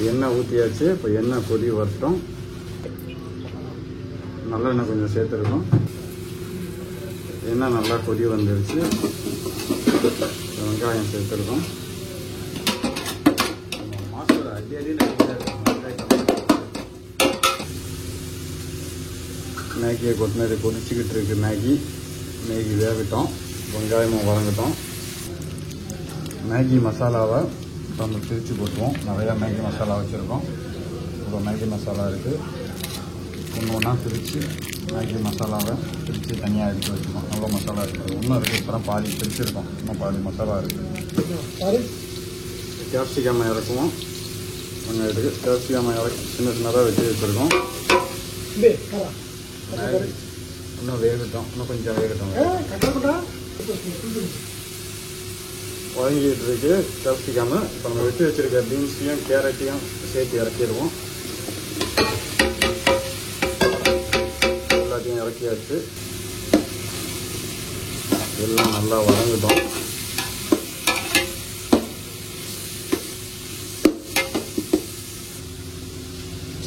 எண்ணெய் ஊற்றியாச்சு. இப்போ எண்ணெய் கொதி வரட்டும். நல்லெண்ணெய் கொஞ்சம் சேர்த்துருக்கோம். எண்ணெய் நல்லா கொதி வந்துருச்சு. வெங்காயம் சேர்த்துருக்கோம். மாஸ்டர் அடி மேகியை கொட்டினது கொதிச்சுக்கிட்டு இருக்கு. மேகி வேகட்டும். வெங்காயமும் வதங்கட்டும். மேகி மசாலாவை நம்ம பிரித்து போட்டுருவோம். நிறையா மேகி மசாலா வச்சுருக்கோம். இப்போ மேகி மசாலா இருக்குது. ஒன்று ஒன்றா பிரித்து மேகி மசாலாவை பிரித்து தனியாக எடுத்து வச்சுருக்கோம். அவ்வளோ மசாலா இருக்குது. இன்னும் இருக்குது. இப்போ தான் பாதி பிரிச்சுருக்கோம். இன்னும் பாதி மசாலா இருக்குது. கேப்சிகம் இறக்குவோம். வெங்காயத்துக்கு கேப்சிகம் சின்ன சின்னதாக வச்சு வச்சுருக்கோம். இன்னும் வேகட்டும். இன்னும் கொஞ்சம் வேகட்டும். வதங்கிட்டு இருக்கு கேப்சிகம். இப்போ நம்ம வெட்டி வச்சிருக்க பீன்ஸையும் கேரட்டையும் சேர்த்து இறக்கிடுவோம். எல்லாத்தையும் இறக்கியாச்சு. எல்லாம் நல்லா வதங்கட்டும்.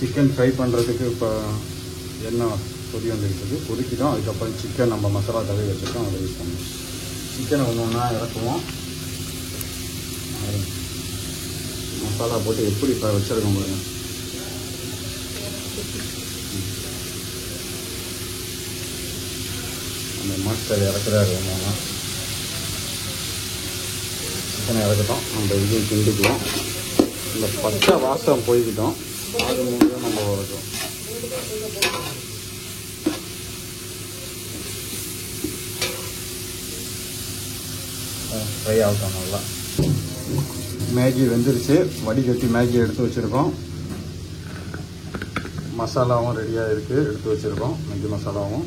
சிக்கன் ஃப்ரை பண்ணுறதுக்கு இப்போ எண்ணெய் கொதி வந்துருக்குது. கொதிக்கிட்டோம். அதுக்கப்புறம் சிக்கன் நம்ம மசாலா தடவி வச்சுருக்கோம். அதை யூஸ் பண்ணுவோம். சிக்கனை ஒன்று ஒன்றா இறக்குவோம். மசாலா போட்டு எப்படி இப்போ வச்சுருக்கோம் பாருங்க. அந்த மாஸ்டர் இறக்குறாரு. ஒன்று சிக்கனை இறக்கட்டும். நம்ம இதையும் கிண்டிக்குவோம். இந்த பச்சை வாசம் போய்கிட்டோம். அது மூலியம் நம்ம வளர்க்கும். ஃப்ரை ஆகட்டும் நல்லா. மேகி வெந்துருச்சு. வடிகட்டி மேகி எடுத்து வச்சுருக்கோம். மசாலாவும் ரெடியாக இருக்குது. எடுத்து வச்சுருக்கோம். மேகி மசாலாவும்.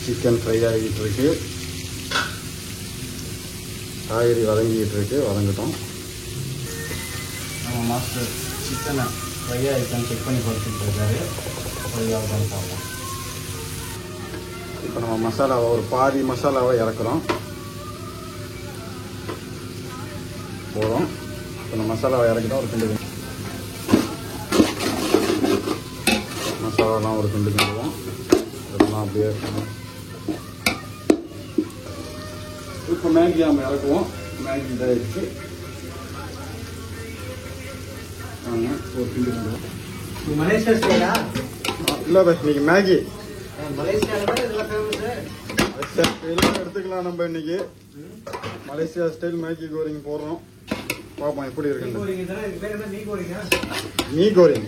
சிக்கன் ஃப்ரை ஆகிட்டு இருக்கு. காய்கறி வதங்கிட்டு இருக்கு. வதங்கட்டும். நம்ம மாஸ்டர் சிக்கனை ஃப்ரை ஆகிட்டான்னு செக் பண்ணி கொடுத்துட்டு இருக்காரு. ஃப்ரை ஆகட்டான்னு பார்ப்போம். இப்போ நம்ம மசாலாவை ஒரு பாதி மசாலாவை இறக்குறோம். போதும். இப்போ நம்ம மசாலாவை இறக்கிட்டோம். ஒரு கிண்டு மசாலாலாம் ஒரு கிண்டு கிண்டுவோம். இதெல்லாம் அப்படியே இருக்கணும். இப்போ மேகி நம்ம இறக்குவோம். மேகி இதாகிடுச்சு. ஒரு கிண்டு கிண்டுவோம். மலேசியா ஸ்டைலா? இல்லை பை, இன்னைக்கு மேகி மலேசியா எடுத்துக்கலாம். நம்ம இன்னைக்கு மலேசியா ஸ்டைல் மேகி கோரிங் போடுறோம். பார்ப்போம் எப்படி இருக்கு. மீ கோரிங்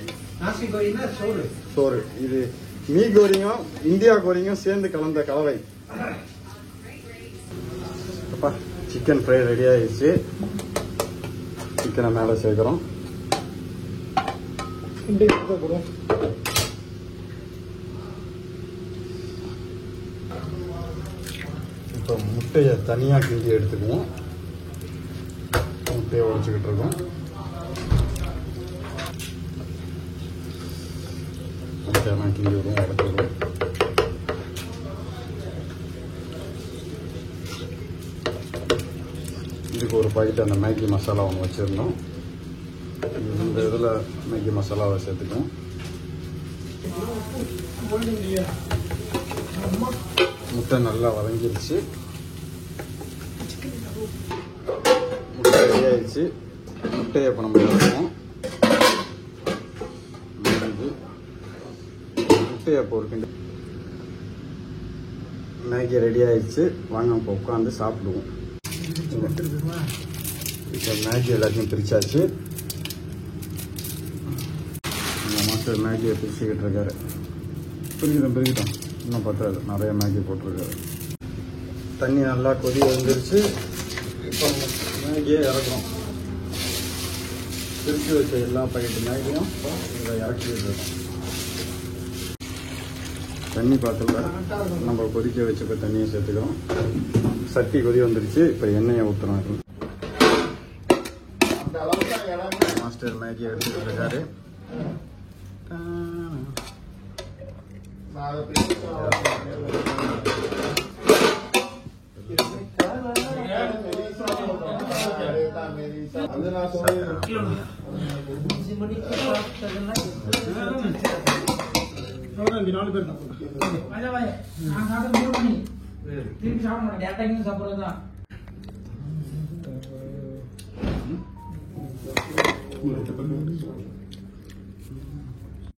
சோறு. இது மீ கோரிங்கும் இந்தியா கோரிங்கும் சேர்ந்து கலந்த கலவை. அப்பா சிக்கன் ஃப்ரை ரெடி ஆயிடுச்சு. சிக்கனை மேலே சேர்க்குறோம். இப்போ முட்டையை தனியாக கிண்டி எடுத்துக்குவோம். முட்டையை உடைச்சிக்கிட்டு இருக்கோம். முட்டையெல்லாம் கிண்டி விடுவோம். உடைச்சிடுவோம். இதுக்கு ஒரு பாக்கெட் அந்த மேகி மசாலா ஒன்று வச்சுருந்தோம். இந்த இதில் மேகி மசாலாவை சேர்த்துக்குவோம். முட்டை நல்லா வதங்கிடுச்சு. முட்டை ரெடி ஆயிடுச்சு. முட்டையை இப்போ நம்ம இறக்குவோம். முட்டையை இப்போ ஒரு கிண்டு. மேகி ரெடி ஆயிடுச்சு. வாங்க இப்போ உட்காந்து சாப்பிடுவோம். இப்போ மேகி எல்லாத்தையும் பிரிச்சாச்சு. இந்த மாஸ்டர் மேகியை பிரிச்சுக்கிட்டு இருக்காரு. பிரிக்கிட்டோம். இன்னும் பத்தாது. நிறைய மேகி போட்டிருக்காரு. தண்ணி நல்லா கொதி வந்துருச்சு. இப்போ மேகியை இறக்குறோம். பிரித்து வச்ச எல்லா பாக்கெட்டு மேகியும் இதை இறக்கி விட்டுருக்கோம். தண்ணி பாத்திரல நம்ம கொதிக்க வச்சுக்க தண்ணியை சேர்த்துக்கிறோம். சட்டி கொதி வந்துருச்சு. இப்போ எண்ணெயை ஊற்றுறோம். மாஸ்டர் மேகி எடுத்துட்டு இருக்காரு. அது நான் சொல்றேன். 5 மணிக்கு சாப்பிட்டதெல்லாம் இங்க 4 பேர் தான். நான் சாப்பிட்டு 3 மணி திருப்பி சாப்பிட மாட்டேன். டேரக்டா சாப்பிடுறதுதான். ம்.